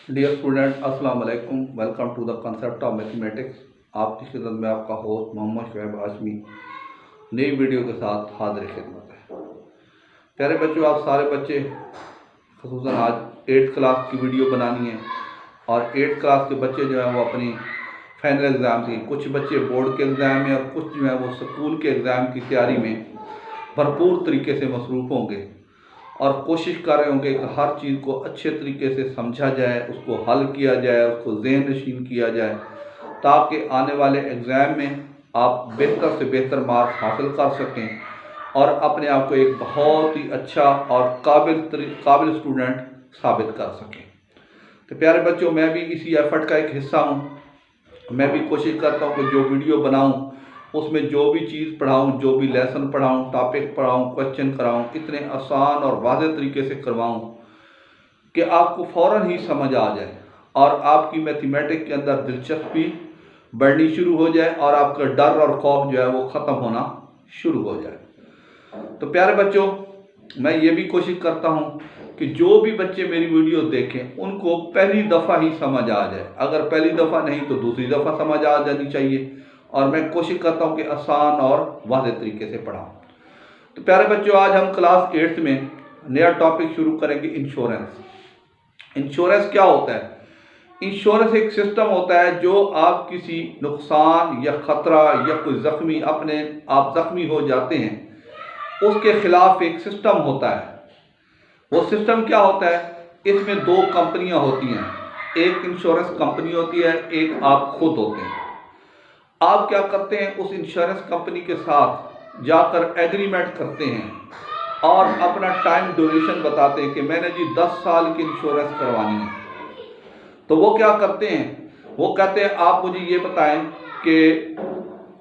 Dear student, अस्सलाम वालेकुम। Welcome to the concept of mathematics. आपकी खिदमत में आपका होस्ट मोहम्मद शुएब हाशमी नई वीडियो के साथ हाजिर खिदमत है। प्यारे बच्चों, आप सारे बच्चे ख़ुसूसन आज 8th क्लास की वीडियो बनानी है और 8th क्लास के बच्चे जो हैं वो अपनी फाइनल एग्ज़ाम की, कुछ बच्चे बोर्ड के एग्ज़ाम में और कुछ जो है वो स्कूल के एग्ज़ाम की तैयारी में भरपूर तरीके से मसरूफ़ होंगे और कोशिश कर रहे होंगे कि हर चीज़ को अच्छे तरीके से समझा जाए, उसको हल किया जाए, उसको ज़हन नशीन किया जाए, ताकि आने वाले एग्ज़ाम में आप बेहतर से बेहतर मार्क्स हासिल कर सकें और अपने आप को एक बहुत ही अच्छा और काबिल स्टूडेंट साबित कर सकें। तो प्यारे बच्चों, मैं भी इसी एफ़र्ट का एक हिस्सा हूँ। मैं भी कोशिश करता हूँ कि जो वीडियो बनाऊँ उसमें जो भी चीज़ पढ़ाऊँ, जो भी लेसन पढ़ाऊँ, टॉपिक पढ़ाऊँ, क्वेश्चन कराऊँ, इतने आसान और वाज़ेह तरीके से करवाऊँ कि आपको फ़ौरन ही समझ आ जाए और आपकी मैथमेटिक्स के अंदर दिलचस्पी बढ़नी शुरू हो जाए और आपका डर और खौफ जो है वो ख़त्म होना शुरू हो जाए। तो प्यारे बच्चों, मैं ये भी कोशिश करता हूँ कि जो भी बच्चे मेरी वीडियो देखें उनको पहली दफ़ा ही समझ आ जाए। अगर पहली दफ़ा नहीं तो दूसरी दफ़ा समझ आ जानी चाहिए और मैं कोशिश करता हूँ कि आसान और वाज़ेह तरीके से पढ़ाऊँ। तो प्यारे बच्चों, आज हम क्लास 8th में नया टॉपिक शुरू करेंगे, इंश्योरेंस। इंश्योरेंस क्या होता है? इंश्योरेंस एक सिस्टम होता है जो आप किसी नुकसान या ख़तरा या कोई आप ज़ख्मी हो जाते हैं, उसके ख़िलाफ़ एक सिस्टम होता है। वो सिस्टम क्या होता है? इसमें 2 कंपनियाँ होती हैं, एक इंश्योरेंस कंपनी होती है, एक आप खुद होते हैं। आप क्या करते हैं, उस इंश्योरेंस कंपनी के साथ जाकर एग्रीमेंट करते हैं और अपना टाइम ड्यूरेशन बताते हैं कि मैंने जी 10 साल की इंश्योरेंस करवानी है। तो वो क्या करते हैं, वो कहते हैं आप मुझे ये बताएं कि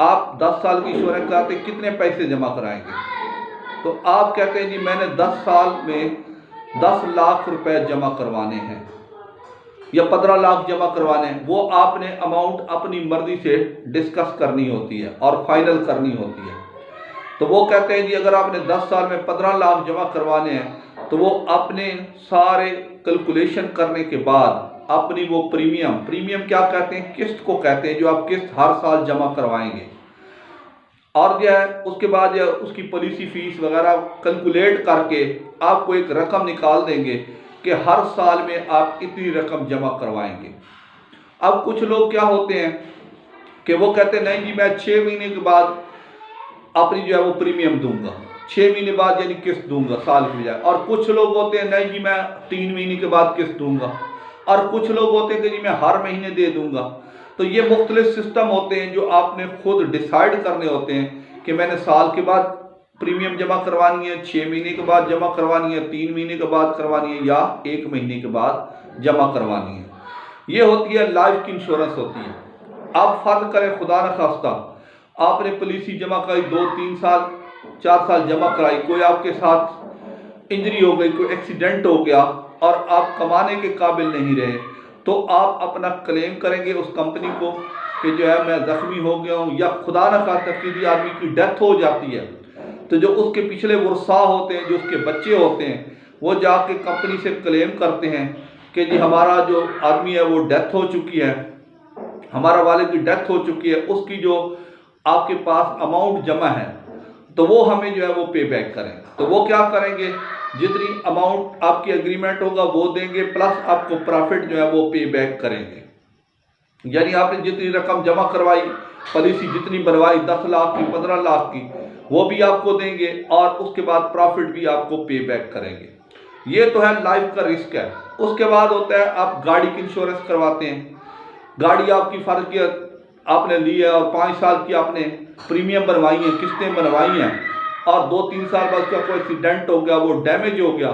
आप 10 साल की इंश्योरेंस कराते कितने पैसे जमा कराएंगे। तो आप कहते हैं जी मैंने 10 साल में 10 लाख रुपए जमा करवाने हैं या 15 लाख जमा करवाने हैं। वो आपने अमाउंट अपनी मर्जी से डिस्कस करनी होती है और फाइनल करनी होती है। तो वो कहते हैं जी अगर आपने 10 साल में 15 लाख जमा करवाने हैं तो वो अपने सारे कैलकुलेशन करने के बाद अपनी वो प्रीमियम क्या कहते हैं, किस्त को कहते हैं, जो आप किस्त हर साल जमा करवाएंगे और जो है उसके बाद उसकी पॉलिसी फीस वगैरह कैलकुलेट करके आपको एक रकम निकाल देंगे कि हर साल में आप इतनी रकम जमा करवाएंगे। अब कुछ लोग क्या होते हैं कि वो कहते हैं नहीं जी मैं 6 महीने के बाद अपनी जो है वो प्रीमियम दूंगा, 6 महीने बाद यानी किस्त दूंगा साल की बजाय। और कुछ लोग होते हैं नहीं जी मैं 3 महीने के बाद किस्त दूंगा, और कुछ लोग होते हैं कि जी मैं हर महीने दे दूंगा। तो ये मुख्तलिफ सिस्टम होते हैं जो आपने खुद डिसाइड करने होते हैं कि मैंने साल के बाद प्रीमियम जमा करवानी है, 6 महीने के बाद जमा करवानी है, 3 महीने के बाद करवानी है या 1 महीने के बाद जमा करवानी है। ये होती है लाइफ की इंश्योरेंस होती है। आप फर्ज करें खुदा न खास्ता आपने पॉलिसी जमा कराई, 2-3 साल 4 साल जमा कराई, कोई आपके साथ इंजरी हो गई, कोई एक्सीडेंट हो गया और आप कमाने के काबिल नहीं रहे, तो आप अपना क्लेम करेंगे उस कंपनी को कि जो है मैं ज़ख्मी हो गया हूँ, या खुदा न खास्ता किसी आदमी की डेथ हो जाती है तो जो उसके पिछले वर्सा होते हैं, जो उसके बच्चे होते हैं, वो जाके कंपनी से क्लेम करते हैं कि जी हमारा जो आदमी है वो डेथ हो चुकी है, हमारा वालिद की डेथ हो चुकी है, उसकी जो आपके पास अमाउंट जमा है तो वो हमें जो है वो पे बैक करें। तो वो क्या करेंगे, जितनी अमाउंट आपकी एग्रीमेंट होगा वो देंगे, प्लस आपको प्रॉफिट जो है वो पे बैक करेंगे। यानी आपने जितनी रकम जमा करवाई, पॉलिसी जितनी बनवाई 10 लाख की, 15 लाख की, वो भी आपको देंगे और उसके बाद प्रॉफिट भी आपको पे बैक करेंगे। ये तो है लाइफ का रिस्क है। उसके बाद होता है आप गाड़ी की इंश्योरेंस करवाते हैं। गाड़ी आपकी फर्ज की आपने ली है और 5 साल की आपने प्रीमियम बनवाई है, किस्तें बनवाई हैं, और 2-3 साल बाद उसका कोई एक्सीडेंट हो गया, वो डैमेज हो गया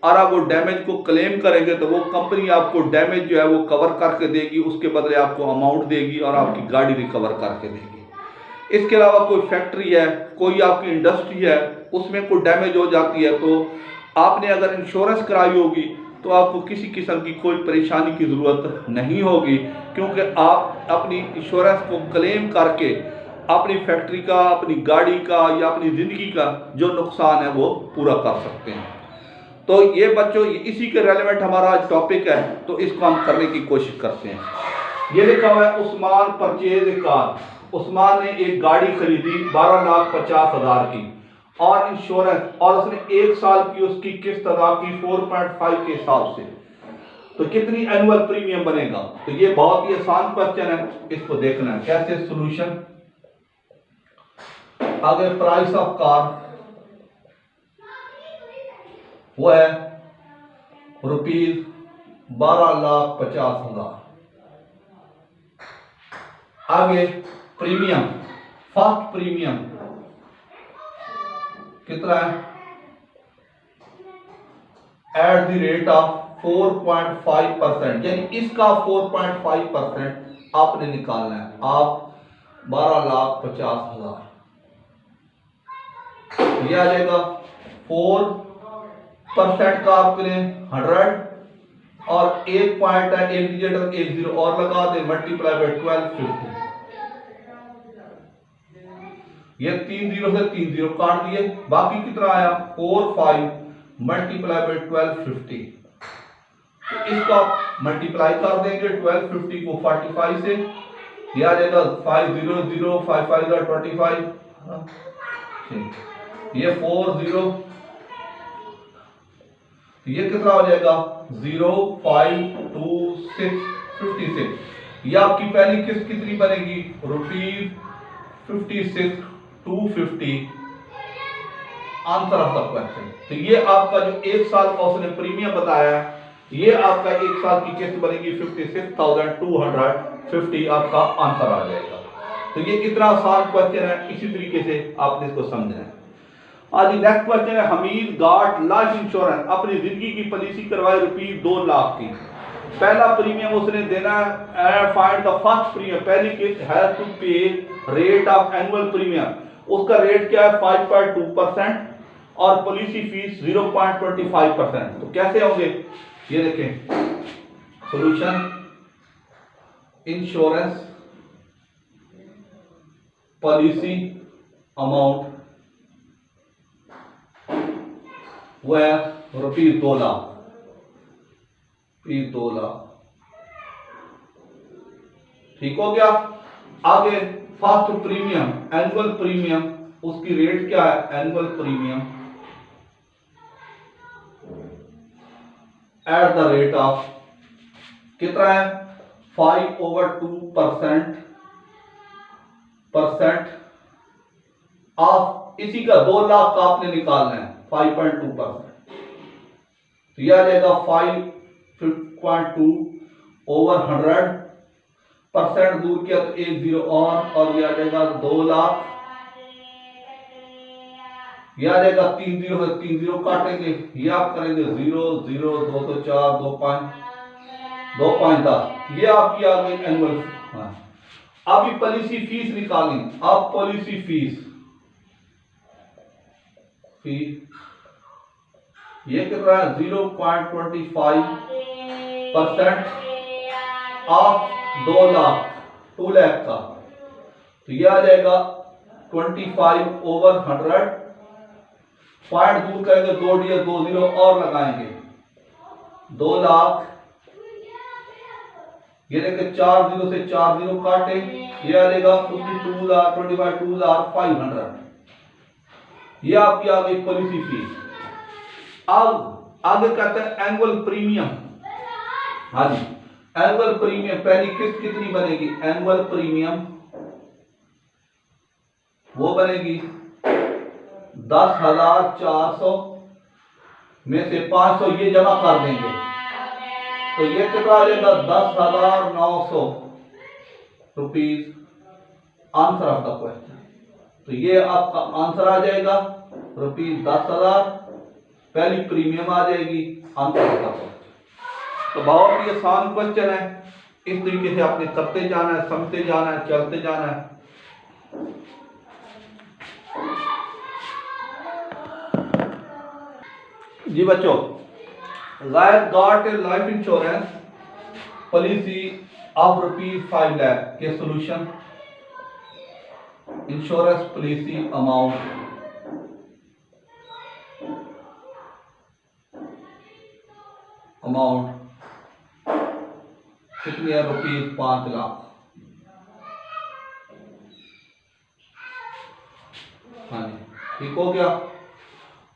और आप वो डैमेज को क्लेम करेंगे तो वो कंपनी आपको डैमेज जो है वो कवर करके देगी, उसके बदले आपको अमाउंट देगी और आपकी गाड़ी रिकवर करके देगी। इसके अलावा कोई फैक्ट्री है, कोई आपकी इंडस्ट्री है, उसमें कोई डैमेज हो जाती है तो आपने अगर इंश्योरेंस कराई होगी तो आपको किसी किस्म की कोई परेशानी की ज़रूरत नहीं होगी, क्योंकि आप अपनी इंश्योरेंस को क्लेम करके अपनी फैक्ट्री का, अपनी गाड़ी का या अपनी ज़िंदगी का जो नुकसान है वो पूरा कर सकते हैं। तो ये बच्चों इसी के रेलेवेंट हमारा आज टॉपिक है, तो इसको हम करने की कोशिश करते हैं। ये लिखा हुआ है Usman purchase a car. Usman ने एक गाड़ी खरीदी 12,50,000 की और इंश्योरेंस, और उसने 1 साल की उसकी किस्त अदा की 4.5 के हिसाब से, तो कितनी एनुअल प्रीमियम बनेगा? तो ये बहुत ही आसान क्वेश्चन है, इसको देखना है कैसे सोल्यूशन। आगे प्राइस ऑफ कार वो है ₹12,50,000। आगे प्रीमियम, फर्स्ट प्रीमियम कितना है? एट द रेट ऑफ 4.5%, यानी इसका 4.5% आपने निकालना है। आप 12,50,000, ये आ जाएगा 4% का आपने 100, और एक पॉइंट है, एक डिजिट और एक जीरो और लगा दे, मल्टीप्लाई बाय 1250। ये 3 जीरो से 3 जीरो काट दिए, बाकी कितना आया? 45 मल्टीप्लाई बाय 1250। तो इसका मल्टीप्लाई कर देंगे 1250 को 45 से, ये आ जाएगा 500, 5 25, ये 40, ये कितना हो जाएगा? 0,52656। ये आपकी पहली किस्त कितनी बनेगी? ₹56,250। Answer of the question. तो ये आपका जो 1 साल का उसने प्रीमियम बताया है, ये आपका 1 साल की किस्त बनेगी 56,250, आपका आंसर आ जाएगा। तो ये कितना आसान क्वेश्चन है, इसी तरीके से आपने इसको समझना है। आज नेक्स्ट क्वेश्चन है, हमीद गाट लाइफ इंश्योरेंस, अपनी जिंदगी की पॉलिसी करवाई ₹2 लाख की। पहला प्रीमियम उसने देना है, फाइंड द फर्स्ट प्रीमियम, पहली किस्त हैज टू पे रेट ऑफ एनुअल प्रीमियम, उसका रेट क्या है? 5.2% और पॉलिसी फीस 0.25%। तो कैसे होंगे ये देखें। सॉल्यूशन, इंश्योरेंस पॉलिसी अमाउंट वो है ₹2 लाख, ₹2 लाख। ठीक हो गया। आगे फर्स्ट प्रीमियम, एनुअल प्रीमियम, उसकी रेट क्या है? Annual premium at the rate of कितना है? 5/2% ऑफ, इसी का 2 लाख का आपने निकालना है 5.2%। तो यह आ जाएगा 5.2/100%, दूर किया तो 1 जीरो और यह आ जाएगा 2 लाख। यह आ जाएगा 3 जीरो है, 3 जीरो काटेंगे, ये आप करेंगे 0 0 2 तो 4 2 5 2 5 10, ये आपकी आ गई एनुअल। हाँ, अब ये पॉलिसी फीस निकालें। अब पॉलिसी फीस ये कितना है? 0.25% ऑफ 2 लाख, 2 लाख का। तो ये आ जाएगा 25/100। पॉइंट दूर करेंगे, 2 डिजिट 2 जीरो और लगाएंगे, 2 लाख। ये देखिए 4 जीरो से 4 जीरो काटे, ये आ जाएगा 2,500। ये आपकी आ गई पॉलिसी फीस। अब आगे कहते हैं एनुअल प्रीमियम। हाँ जी, एनुअल प्रीमियम पहली किस्त कितनी बनेगी? एनुअल प्रीमियम वो बनेगी 10,400 में से 500 ये जमा कर देंगे, तो ये कितना आ जाएगा? 10,900 rupees. Answer of the question. तो ये आपका आंसर आ जाएगा ₹10,000, पहली प्रीमियम आ जाएगी, आंसर ऑफ द क्वेश्चन। तो बहुत ही आसान क्वेश्चन है, इस तरीके से आपने करते जाना है, समझते जाना है, चलते जाना है। जी बच्चों, Zayed got a life insurance policy of ₹5 lakh के solution. Insurance policy amount amount कितनी है? ₹5 लाख। हाँ जी, ठीक हो गया।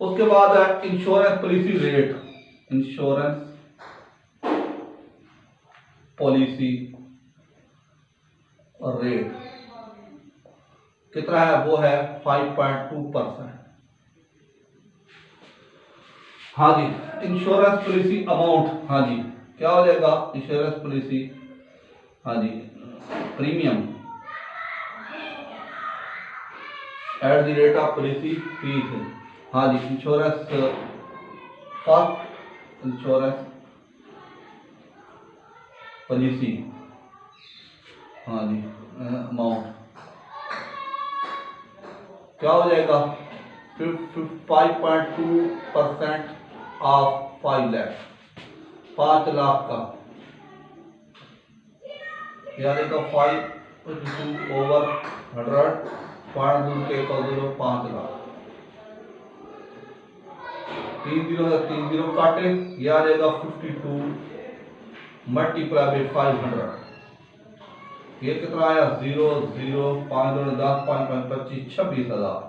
उसके बाद है insurance policy rate. Insurance policy rate कितना है? वो है 5.2%। हाँ जी, इंश्योरेंस पॉलिसी अमाउंट, हाँ जी, क्या हो जाएगा? इंश्योरेंस पॉलिसी, हाँ जी, premium at the rate of policy fees. हाँ जी, इंश्योरेंस फर्स्ट इंश्योरेंस पॉलिसी, हाँ जी, अमाउंट क्या हो जाएगा? 5.2% ऑफ 5 लाख, 5 लाख का यानी का 5/100 5 लाख। 3 0 से 3 0 काटे, यह आ जाएगा 52 मल्टीप्लाई बाई 500। ये कितना आया? 0 0 5 2 10 5 5 25 26,000।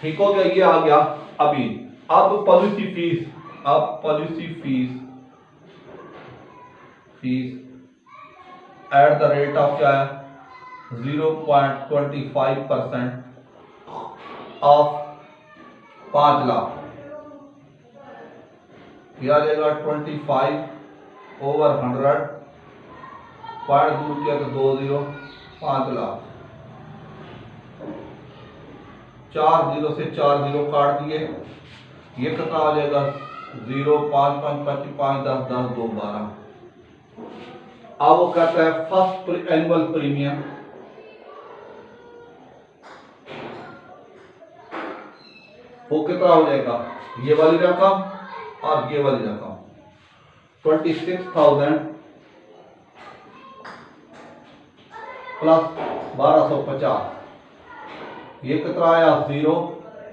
ठीक हो गया, ये आ गया। अभी अब पॉलिसी फीस, अब policy fees eight the rate of क्या है? 0.25% ऑफ 5 लाख। यह आ जाएगा 25/100 पॉइंट दूर किया तो 20 5 लाख। 4 0 से 4 0 काट दिए, ये कितना आ जाएगा? 0 5 5 25 5 10 10 2 12। अब वो कहता है फर्स्ट एनुअल प्रीमियम, वो कितना हो जाएगा? ये वाली रकम और ये वाली रकम 26,000 प्लस 1250। ये कितना आया? 0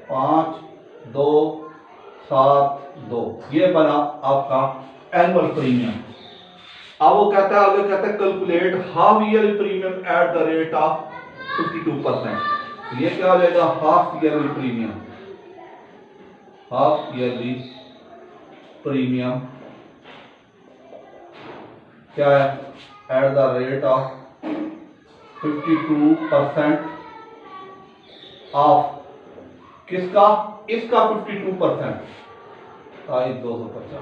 5 2 7 2। ये बना आपका एनुअल प्रीमियम। अब वो कहता है, आगे कहता है calculate half yearly premium at the rate of 52%। ये क्या हो जाएगा? Half yearly premium, half yearly premium क्या है? Eight the rate of 52% of किसका? इसका 52%, 250।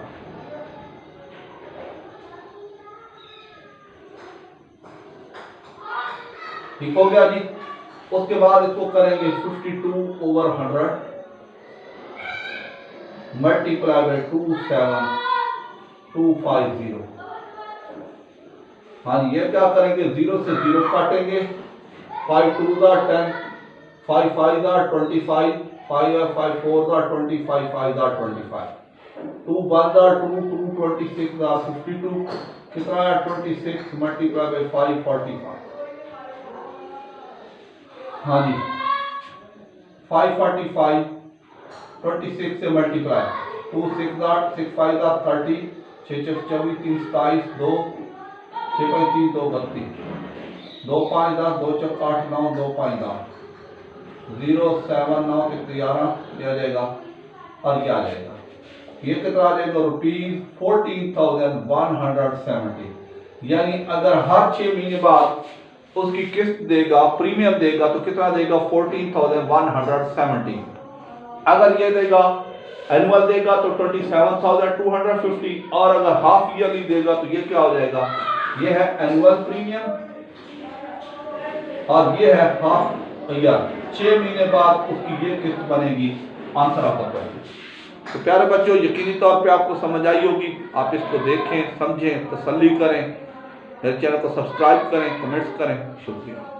ठीक हो गया जी। उसके बाद इसको करेंगे 52/100 मल्टीप्लाई बाई 27250। हाँ जी, ये क्या करेंगे? 0 से 0 काटेंगे, 5 2 10 5 5 25 5 5 4 25 5 25 2 1 2 2 26 52। कितना है? 26 मल्टीप्लाई बाई 5 45। हाँ जी, 545 26 से मल्टीप्लाई 2 6 6 5 30 6 6 24 3 27 2 6 5 3 2 32 2 5 10 2 4 8 9 2 5 10 0 7 9 11 ये आ जाएगा और ये आ जाएगा। ये कितना आ जाएगा? ₹14,170। यानी अगर हर 6 महीने बाद उसकी किस्त देगा, प्रीमियम देगा, तो कितना देगा? 14,170। अगर ये देगा एनुअल देगा तो 27,250, और अगर हाफ ईयरली देगा तो ये क्या हो जाएगा? ये है एनुअल प्रीमियम और ये है हाफ ईयर। 6 महीने बाद उसकी ये किस्त बनेगी। आंसर आपका करेंगे। तो प्यारे बच्चों, यकीनी तौर पे आपको समझ आई होगी। आप इसको देखें, समझें, तसल्ली करें, मेरे चैनल को सब्सक्राइब करें, कमेंट्स करें। शुक्रिया।